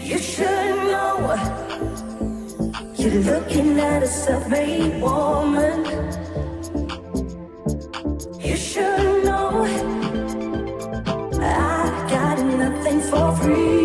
You should know you're looking at a self-made woman. You should know I got nothing for free.